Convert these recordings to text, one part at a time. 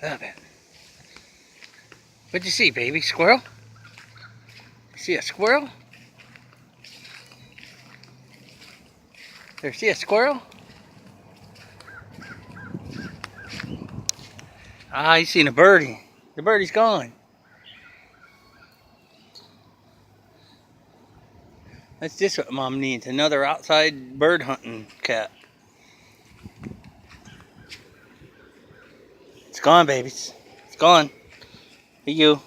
Love it. What'd you see, baby? Squirrel? You see a squirrel? There, see a squirrel? Ah, you seen a birdie. The birdie's gone. That's just what Mom needs. Another outside bird hunting cat. It's gone, babies. It's gone. Hey, you.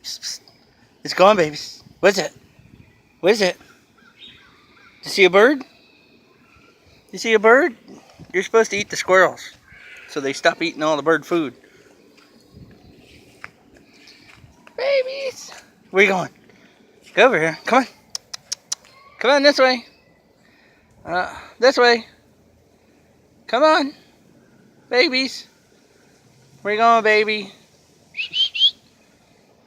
Psst, psst. It's gone, babies. What is it? What is it? You see a bird? You see a bird? You're supposed to eat the squirrels, so they stop eating all the bird food. Babies! Where you going? Go over here. Come on. Come on, this way. This way. Come on. Babies. Where you going, baby?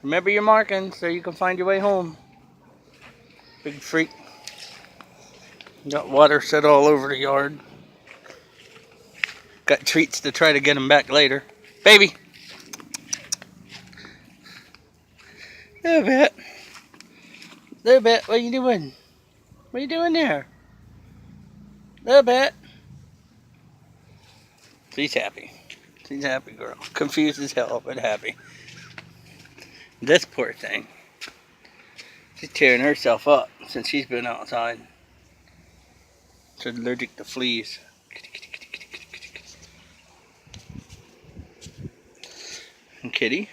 Remember your markings so you can find your way home. Big freak. Got water set all over the yard. Got treats to try to get him back later. Baby. Little bit. Little bit. What are you doing? What are you doing there? Little bit. She's happy. She's a happy girl. Confused as hell, but happy. This poor thing. She's tearing herself up since she's been outside. She's allergic to fleas. And Kitty,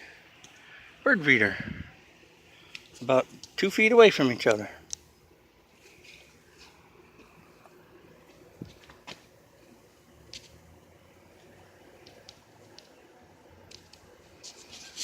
bird feeder. About 2 feet away from each other.